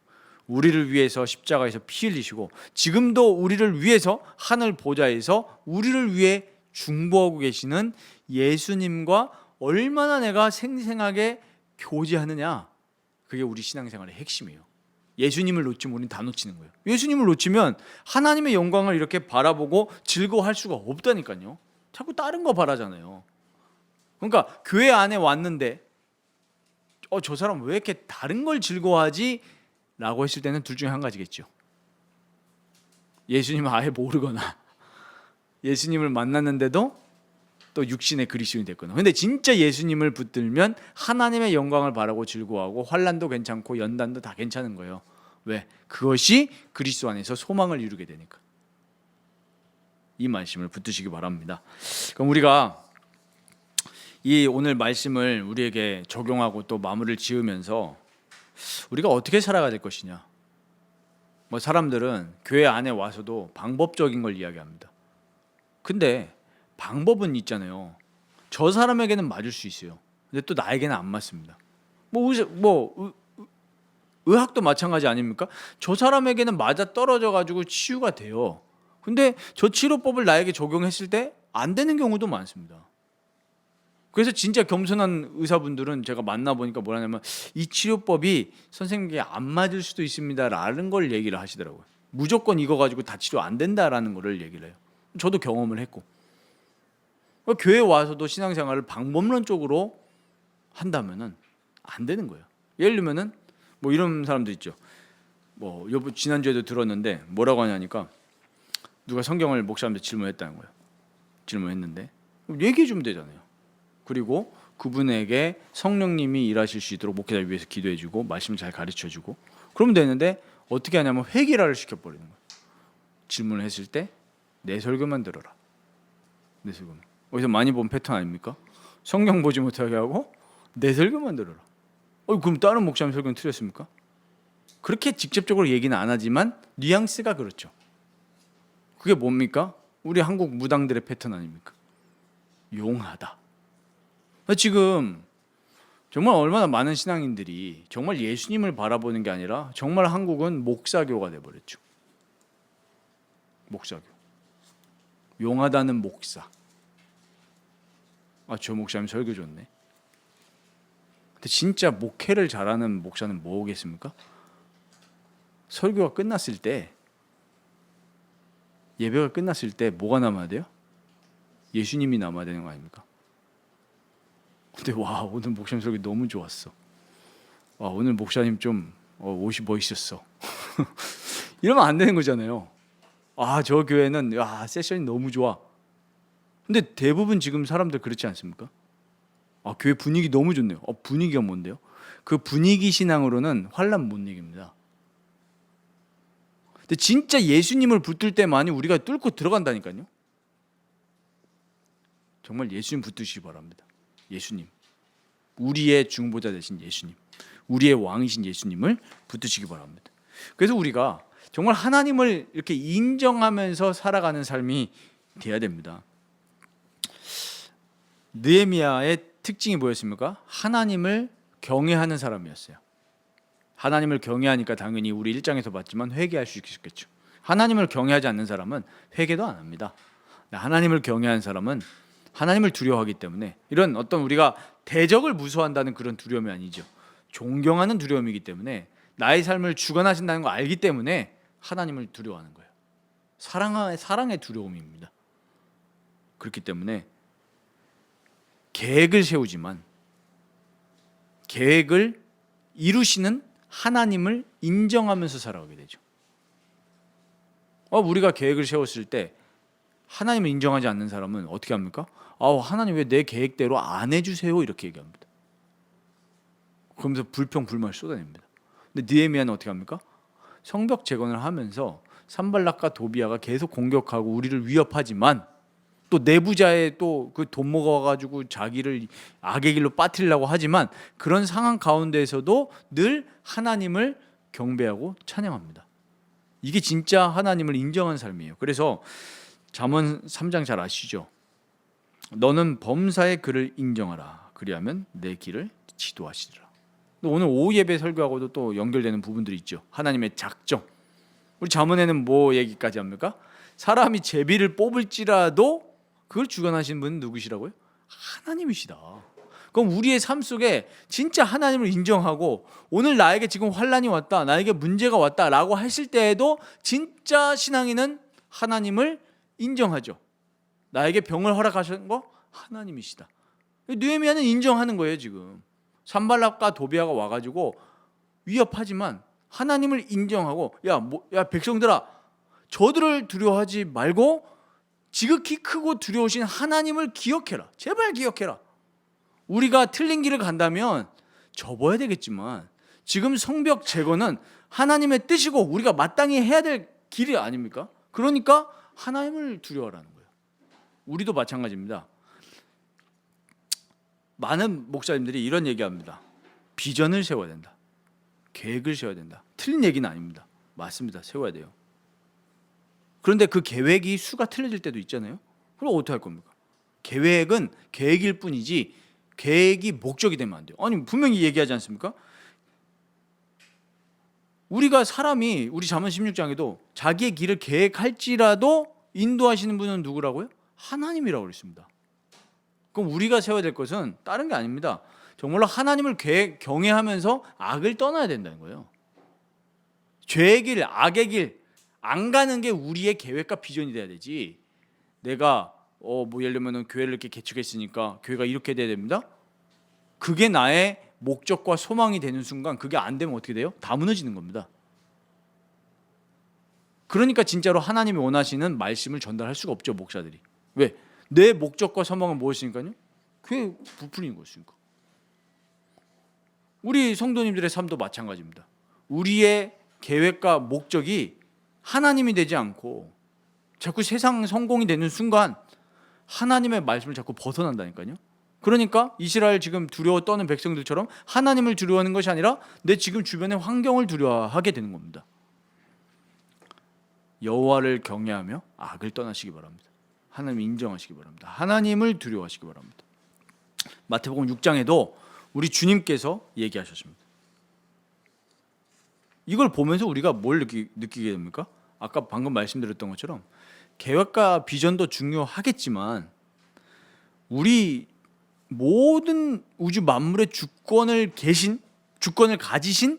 우리를 위해서 십자가에서 피 흘리시고 지금도 우리를 위해서 하늘 보좌에서 우리를 위해 중보하고 계시는 예수님과 얼마나 내가 생생하게 교제하느냐, 그게 우리 신앙생활의 핵심이에요. 예수님을 놓치면 우리는 다 놓치는 거예요. 예수님을 놓치면 하나님의 영광을 이렇게 바라보고 즐거워할 수가 없다니까요. 자꾸 다른 거 바라잖아요. 그러니까 교회 안에 왔는데 저 사람 왜 이렇게 다른 걸 즐거워하지? 라고 했을 때는 둘 중에 한 가지겠죠. 예수님을 아예 모르거나 예수님을 만났는데도 또 육신의 그리스도인이 됐거나. 근데 진짜 예수님을 붙들면 하나님의 영광을 바라고 즐거워하고 환난도 괜찮고 연단도 다 괜찮은 거예요. 왜? 그것이 그리스도 안에서 소망을 이루게 되니까. 이 말씀을 붙드시기 바랍니다. 그럼 우리가 이 오늘 말씀을 우리에게 적용하고 또 마무리를 지으면서 우리가 어떻게 살아가야 될 것이냐. 뭐 사람들은 교회 안에 와서도 방법적인 걸 이야기합니다. 근데 방법은 있잖아요. 저 사람에게는 맞을 수 있어요. 근데 또 나에게는 안 맞습니다. 의학도 마찬가지 아닙니까? 저 사람에게는 맞아 떨어져 가지고 치유가 돼요. 근데 저 치료법을 나에게 적용했을 때 안 되는 경우도 많습니다. 그래서 진짜 겸손한 의사분들은 제가 만나보니까 뭐라냐면 이 치료법이 선생님께 안 맞을 수도 있습니다라는 걸 얘기를 하시더라고요. 무조건 이거 가지고 다 치료 안 된다라는 거를 얘기를 해요. 저도 경험을 했고. 교회 와서도 신앙생활을 방법론적으로 한다면은 안 되는 거예요. 예를 들면은 뭐 이런 사람도 있죠. 뭐 지난주에도 들었는데 뭐라고 하냐니까 누가 성경을 목사님한테 질문했다는 거예요. 질문했는데 얘기해 주면 되잖아요. 그리고 그분에게 성령님이 일하실 수 있도록 목회자를 위해서 기도해주고 말씀을 잘 가르쳐주고 그러면 되는데 어떻게 하냐면 회개라를 시켜버리는 거예요. 질문을 했을 때 내 설교만 들어라. 내 설교만. 어디서 많이 본 패턴 아닙니까? 성경 보지 못하게 하고 내 설교만 들어라. 그럼 다른 목사님 설교는 틀렸습니까? 그렇게 직접적으로 얘기는 안 하지만 뉘앙스가 그렇죠. 그게 뭡니까? 우리 한국 무당들의 패턴 아닙니까? 용하다. 지금 정말 얼마나 많은 신앙인들이 정말 예수님을 바라보는 게 아니라 정말 한국은 목사교가 돼버렸죠. 목사교. 용하다는 목사. 저 목사님 설교 좋네. 근데 진짜 목회를 잘하는 목사는 뭐겠습니까? 설교가 끝났을 때, 예배가 끝났을 때 뭐가 남아야 돼요? 예수님이 남아야 되는 거 아닙니까? 근데 오늘 목사님 설교 너무 좋았어. 오늘 목사님 좀 옷이 멋있었어. 이러면 안 되는 거잖아요. 저 교회는 세션이 너무 좋아. 근데 대부분 지금 사람들 그렇지 않습니까? 교회 분위기 너무 좋네요. 분위기가 뭔데요? 그 분위기 신앙으로는 환난 못 이깁니다. 근데 진짜 예수님을 붙들 때만이 우리가 뚫고 들어간다니까요. 정말 예수님 붙드시기 바랍니다. 예수님, 우리의 중보자 되신 예수님, 우리의 왕이신 예수님을 붙드시기 바랍니다. 그래서 우리가 정말 하나님을 이렇게 인정하면서 살아가는 삶이 돼야 됩니다. 느헤미야의 특징이 뭐였습니까? 하나님을 경외하는 사람이었어요. 하나님을 경외하니까 당연히 우리 1장에서 봤지만 회개할 수 있겠죠. 하나님을 경외하지 않는 사람은 회개도 안 합니다. 하나님을 경외하는 사람은 하나님을 두려워하기 때문에, 이런 어떤 우리가 대적을 무서워한다는 그런 두려움이 아니죠. 존경하는 두려움이기 때문에, 나의 삶을 주관하신다는 걸 알기 때문에 하나님을 두려워하는 거예요. 사랑의 두려움입니다. 그렇기 때문에 계획을 세우지만 계획을 이루시는 하나님을 인정하면서 살아가게 되죠. 우리가 계획을 세웠을 때 하나님을 인정하지 않는 사람은 어떻게 합니까? 하나님 왜 내 계획대로 안 해주세요? 이렇게 얘기합니다. 그러면서 불평 불만을 쏟아냅니다. 근데 느헤미야는 어떻게 합니까? 성벽 재건을 하면서 산발락과 도비아가 계속 공격하고 우리를 위협하지만, 또 내부자의 또 그 돈 먹어가지고 자기를 악의 길로 빠뜨리려고 하지만, 그런 상황 가운데에서도 늘 하나님을 경배하고 찬양합니다. 이게 진짜 하나님을 인정한 삶이에요. 그래서 잠언 3장 잘 아시죠? 너는 범사의 그를 인정하라. 그리하면 내 길을 지도하시리라. 오늘 오후 예배 설교하고도 또 연결되는 부분들이 있죠. 하나님의 작정. 우리 잠언에는 뭐 얘기까지 합니까? 사람이 제비를 뽑을지라도 그걸 주관하시는 분은 누구시라고요? 하나님이시다. 그럼 우리의 삶 속에 진짜 하나님을 인정하고, 오늘 나에게 지금 환난이 왔다, 나에게 문제가 왔다라고 하실 때에도 진짜 신앙인은 하나님을 인정하죠. 나에게 병을 허락하신 거 하나님이시다. 느헤미야는 인정하는 거예요. 지금 산발락과 도비아가 와가지고 위협하지만 하나님을 인정하고, 야 백성들아, 저들을 두려워하지 말고 지극히 크고 두려우신 하나님을 기억해라. 제발 기억해라. 우리가 틀린 길을 간다면 접어야 되겠지만, 지금 성벽 재건은 하나님의 뜻이고 우리가 마땅히 해야 될 길이 아닙니까? 그러니까 하나님을 두려워하라는 거예요. 우리도 마찬가지입니다. 많은 목사님들이 이런 얘기합니다. 비전을 세워야 된다. 계획을 세워야 된다. 틀린 얘기는 아닙니다. 맞습니다. 세워야 돼요. 그런데 그 계획이 수가 틀려질 때도 있잖아요. 그럼 어떻게 할 겁니까? 계획은 계획일 뿐이지 계획이 목적이 되면 안 돼요. 아니, 분명히 얘기하지 않습니까? 우리가 사람이, 우리 잠언 16장에도 자기의 길을 계획할지라도 인도하시는 분은 누구라고요? 하나님이라고 그랬습니다. 그럼 우리가 세워야 될 것은 다른 게 아닙니다. 정말로 하나님을 경외하면서 악을 떠나야 된다는 거예요. 죄의 길, 악의 길 안 가는 게 우리의 계획과 비전이 돼야 되지. 내가 예를 들면 교회를 이렇게 개척했으니까 교회가 이렇게 돼야 됩니다. 그게 나의 목적과 소망이 되는 순간, 그게 안 되면 어떻게 돼요? 다 무너지는 겁니다. 그러니까 진짜로 하나님이 원하시는 말씀을 전달할 수가 없죠, 목사들이. 왜? 내 목적과 소망은 무엇이니까요? 그게 부풀린 것이니까. 우리 성도님들의 삶도 마찬가지입니다. 우리의 계획과 목적이 하나님이 되지 않고 자꾸 세상 성공이 되는 순간 하나님의 말씀을 자꾸 벗어난다니까요. 그러니까 이스라엘 지금 두려워 떠는 백성들처럼 하나님을 두려워하는 것이 아니라 내 지금 주변의 환경을 두려워하게 되는 겁니다. 여호와를 경외하며 악을 떠나시기 바랍니다. 하나님을 인정하시기 바랍니다. 하나님을 두려워하시기 바랍니다. 마태복음 6장에도 우리 주님께서 얘기하셨습니다. 이걸 보면서 우리가 뭘 느끼게 됩니까? 아까 방금 말씀드렸던 것처럼 계획과 비전도 중요하겠지만, 우리 모든 우주 만물의 주권을 가지신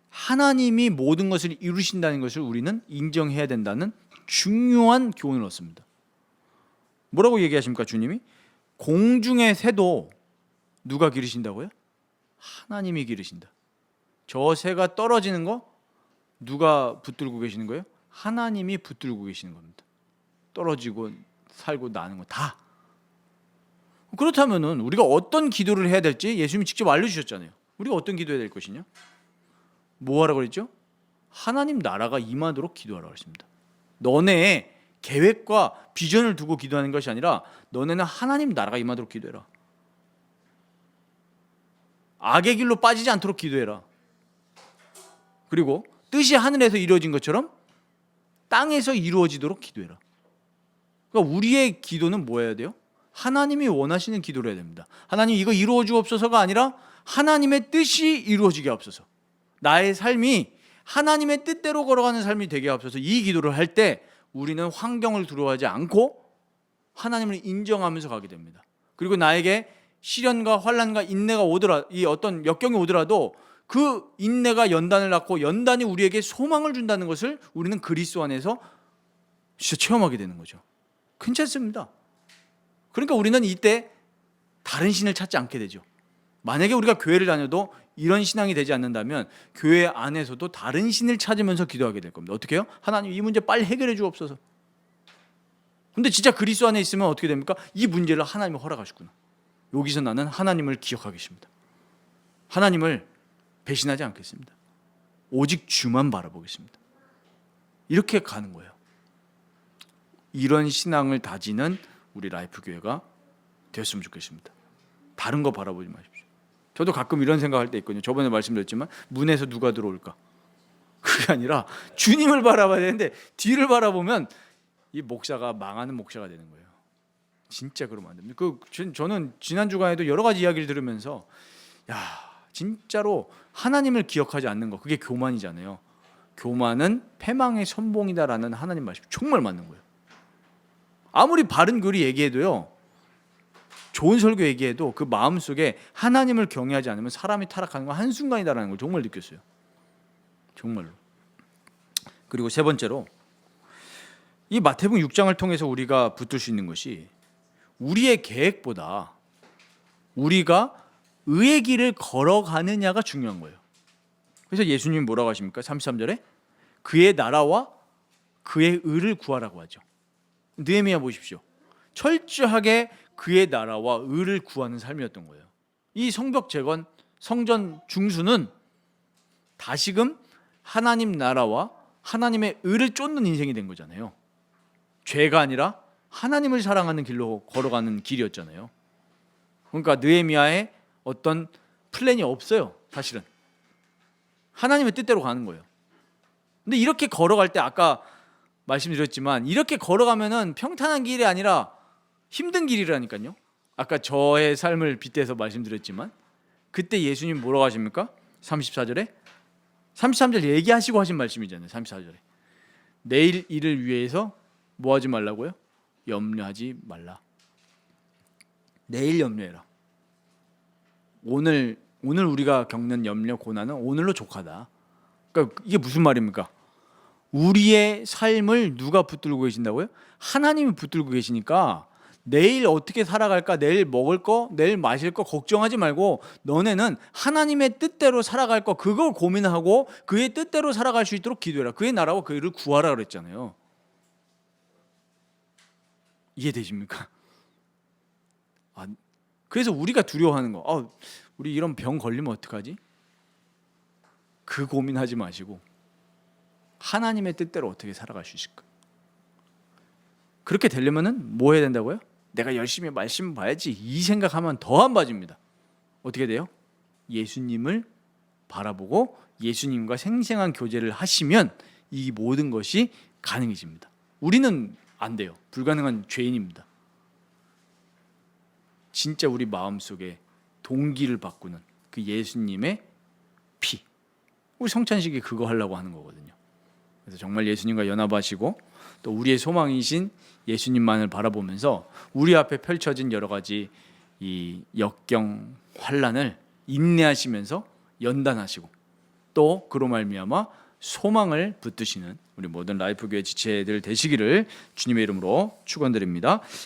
하나님이 모든 것을 이루신다는 것을 우리는 인정해야 된다는 중요한 교훈을 얻습니다. 뭐라고 얘기하십니까? 주님이 공중의 새도 누가 기르신다고요? 하나님이 기르신다. 저 새가 떨어지는 거 누가 붙들고 계시는 거예요? 하나님이 붙들고 계시는 겁니다. 떨어지고 살고 나는 거 다. 그렇다면은 우리가 어떤 기도를 해야 될지 예수님이 직접 알려주셨잖아요. 우리가 어떤 기도해야 될 것이냐? 뭐 하라고 그랬죠? 하나님 나라가 임하도록 기도하라고 했습니다. 너네의 계획과 비전을 두고 기도하는 것이 아니라 너네는 하나님 나라가 임하도록 기도해라. 악의 길로 빠지지 않도록 기도해라. 그리고 뜻이 하늘에서 이루어진 것처럼 땅에서 이루어지도록 기도해라. 그러니까 우리의 기도는 뭐 해야 돼요? 하나님이 원하시는 기도를 해야 됩니다. 하나님 이거 이루어 주옵소서가 아니라 하나님의 뜻이 이루어지게 하옵소서. 나의 삶이 하나님의 뜻대로 걸어가는 삶이 되게 하옵소서. 이 기도를 할 때 우리는 환경을 두려워하지 않고 하나님을 인정하면서 가게 됩니다. 그리고 나에게 시련과 환난과 인내가 오더라, 이 어떤 역경이 오더라도 그 인내가 연단을 낳고 연단이 우리에게 소망을 준다는 것을 우리는 그리스도 안에서 진짜 체험하게 되는 거죠. 괜찮습니다. 그러니까 우리는 이때 다른 신을 찾지 않게 되죠. 만약에 우리가 교회를 다녀도 이런 신앙이 되지 않는다면 교회 안에서도 다른 신을 찾으면서 기도하게 될 겁니다. 어떻게 해요? 하나님 이 문제 빨리 해결해 주옵소서. 근데 진짜 그리스도 안에 있으면 어떻게 됩니까? 이 문제를 하나님이 허락하셨구나. 여기서 나는 하나님을 기억하겠습니다. 하나님을 배신하지 않겠습니다. 오직 주만 바라보겠습니다. 이렇게 가는 거예요. 이런 신앙을 다지는 우리 라이프 교회가 되었으면 좋겠습니다. 다른 거 바라보지 마십시오. 저도 가끔 이런 생각할 때 있거든요. 저번에 말씀드렸지만 문에서 누가 들어올까? 그게 아니라 주님을 바라봐야 되는데 뒤를 바라보면 이 목사가 망하는 목사가 되는 거예요. 진짜 그러면 안 됩니다. 저는 지난 주간에도 여러 가지 이야기를 들으면서 진짜로 하나님을 기억하지 않는 거, 그게 교만이잖아요. 교만은 패망의 선봉이다라는 하나님 말씀 정말 맞는 거예요. 아무리 바른 교리 얘기해도요, 좋은 설교 얘기해도 그 마음속에 하나님을 경외하지 않으면 사람이 타락하는 건 한순간이다라는 걸 정말 느꼈어요. 정말로. 그리고 세 번째로 이 마태복음 6장을 통해서 우리가 붙들 수 있는 것이 우리의 계획보다 우리가 의의 길을 걸어가느냐가 중요한 거예요. 그래서 예수님이 뭐라고 하십니까? 33절에 그의 나라와 그의 의를 구하라고 하죠. 느헤미야 보십시오. 철저하게 그의 나라와 의를 구하는 삶이었던 거예요. 이 성벽 재건, 성전 중수는 다시금 하나님 나라와 하나님의 의를 쫓는 인생이 된 거잖아요. 죄가 아니라 하나님을 사랑하는 길로 걸어가는 길이었잖아요. 그러니까 느헤미야의 어떤 플랜이 없어요. 사실은 하나님의 뜻대로 가는 거예요. 근데 이렇게 걸어갈 때 아까 말씀드렸지만 이렇게 걸어가면은 평탄한 길이 아니라 힘든 길이라니까요. 아까 저의 삶을 빗대서 말씀드렸지만 그때 예수님 뭐라고 하십니까? 34절에 33절 얘기하시고 하신 말씀이잖아요. 34절에 내일 일을 위해서 뭐 하지 말라고요? 염려하지 말라. 내일 염려해라. 오늘 우리가 겪는 염려 고난은 오늘로 족하다. 그러니까 이게 무슨 말입니까? 우리의 삶을 누가 붙들고 계신다고요? 하나님이 붙들고 계시니까 내일 어떻게 살아갈까, 내일 먹을 거, 내일 마실 거 걱정하지 말고 너네는 하나님의 뜻대로 살아갈 거 그걸 고민하고 그의 뜻대로 살아갈 수 있도록 기도해라. 그의 나라와 그의 일을 구하라 그랬잖아요. 이해되십니까? 그래서 우리가 두려워하는 거, 우리 이런 병 걸리면 어떡하지? 그 고민하지 마시고 하나님의 뜻대로 어떻게 살아갈 수 있을까? 그렇게 되려면은 뭐 해야 된다고요? 내가 열심히 말씀 봐야지 이 생각하면 더 안 봐집니다. 어떻게 돼요? 예수님을 바라보고 예수님과 생생한 교제를 하시면 이 모든 것이 가능해집니다. 우리는 안 돼요. 불가능한 죄인입니다. 진짜 우리 마음속에 동기를 바꾸는 그 예수님의 피, 우리 성찬식이 그거 하려고 하는 거거든요. 그래서 정말 예수님과 연합하시고 또 우리의 소망이신 예수님만을 바라보면서 우리 앞에 펼쳐진 여러 가지 이 역경, 환난을 인내하시면서 연단하시고 또 그로 말미암아 소망을 붙드시는 우리 모든 라이프교회 지체들 되시기를 주님의 이름으로 축원드립니다.